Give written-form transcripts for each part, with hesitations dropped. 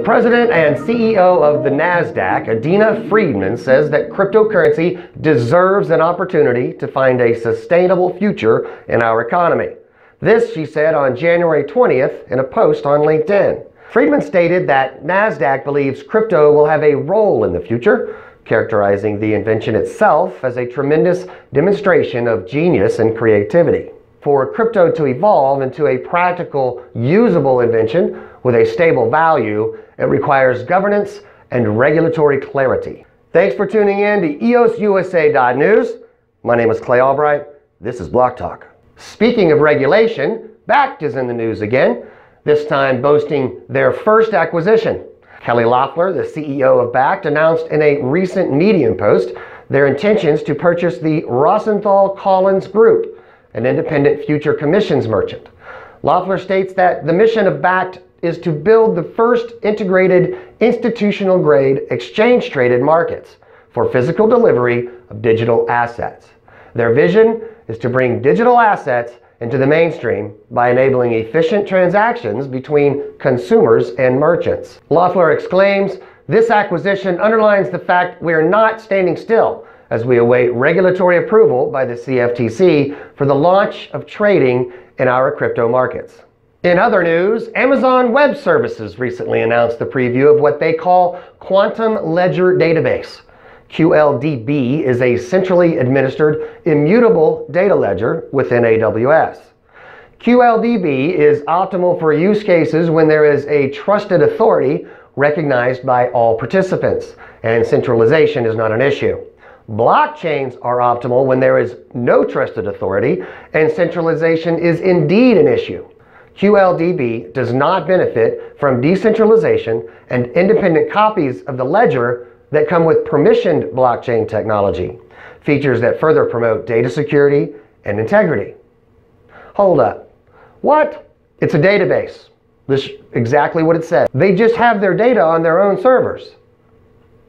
president and CEO of the Nasdaq, Adena Friedman, says that cryptocurrency deserves an opportunity to find a sustainable future in our economy. This, she said on January 20th in a post on LinkedIn. Friedman stated that Nasdaq believes crypto will have a role in the future, characterizing the invention itself as a tremendous demonstration of genius and creativity. For crypto to evolve into a practical, usable invention with a stable value, it requires governance and regulatory clarity. Thanks for tuning in to EOSUSA.news. My name is Clay Albright. This is Block Talk. Speaking of regulation, Bakkt is in the news again, this time boasting their first acquisition. Kelly Loeffler, the CEO of Bakkt, announced in a recent Medium post their intentions to purchase the Rosenthal Collins Group, an independent future commissions merchant. Loeffler states that the mission of Bakkt is to build the first integrated institutional-grade exchange-traded markets for physical delivery of digital assets. Their vision is to bring digital assets into the mainstream by enabling efficient transactions between consumers and merchants. Loeffler exclaims, "This acquisition underlines the fact we are not standing still as we await regulatory approval by the CFTC for the launch of trading in our crypto markets." In other news, Amazon Web Services recently announced the preview of what they call Quantum Ledger Database. QLDB is a centrally administered immutable data ledger within AWS. QLDB is optimal for use cases when there is a trusted authority recognized by all participants, and centralization is not an issue. Blockchains are optimal when there is no trusted authority and centralization is indeed an issue. QLDB does not benefit from decentralization and independent copies of the ledger that come with permissioned blockchain technology, features that further promote data security and integrity. Hold up. What? It's a database. This is exactly what it says. They just have their data on their own servers.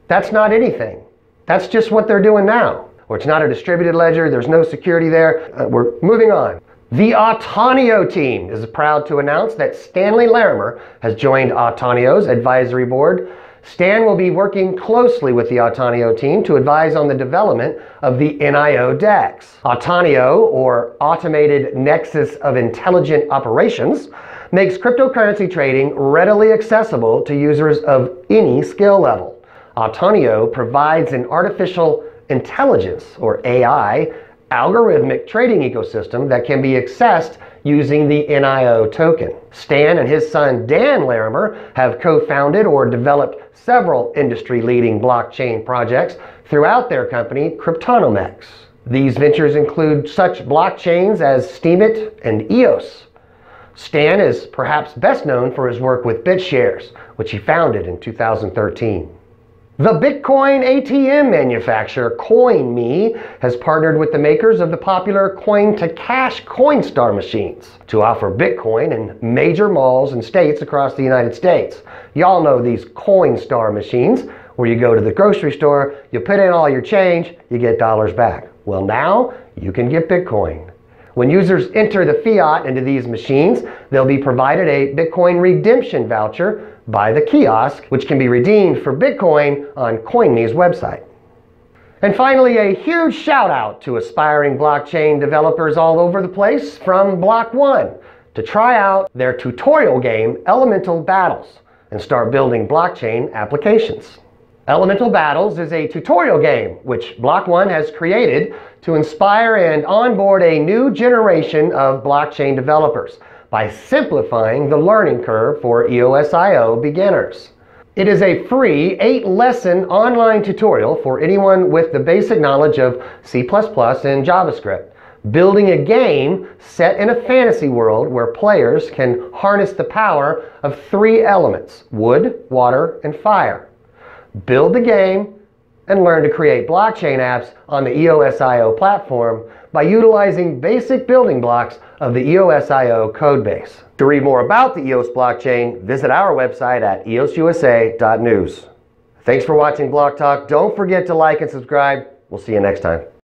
That's not anything. That's just what they're doing now. Or it's not a distributed ledger, there's no security there. We're moving on. The Autonio team is proud to announce that Stanley Larimer has joined Autonio's advisory board. Stan will be working closely with the Autonio team to advise on the development of the NIO DEX. Autonio, or Automated Nexus of Intelligent Operations, makes cryptocurrency trading readily accessible to users of any skill level. Autonio provides an artificial intelligence, or AI, algorithmic trading ecosystem that can be accessed using the NIO token. Stan and his son Dan Larimer have co-founded or developed several industry-leading blockchain projects throughout their company, Cryptonomex. These ventures include such blockchains as Steemit and EOS. Stan is perhaps best known for his work with BitShares, which he founded in 2013. The Bitcoin ATM manufacturer CoinMe has partnered with the makers of the popular coin-to-cash Coinstar machines to offer Bitcoin in major malls and states across the United States. Y'all know these Coinstar machines where you go to the grocery store, you put in all your change, you get dollars back. Well, now you can get Bitcoin. When users enter the fiat into these machines, they'll be provided a Bitcoin redemption voucher by the kiosk, which can be redeemed for Bitcoin on CoinMe's website. And finally, a huge shout out to aspiring blockchain developers all over the place from Block.one to try out their tutorial game Elemental Battles and start building blockchain applications. Elemental Battles is a tutorial game which Block.one has created to inspire and onboard a new generation of blockchain developers by simplifying the learning curve for EOSIO beginners. It is a free 8-lesson online tutorial for anyone with the basic knowledge of C++ and JavaScript, building a game set in a fantasy world where players can harness the power of 3 elements: wood, water, and fire. Build the game and learn to create blockchain apps on the EOSIO platform by utilizing basic building blocks of the EOSIO codebase. To read more about the EOS blockchain, visit our website at EOSUSA.news. Thanks for watching Block Talk. Don't forget to like and subscribe. We'll see you next time.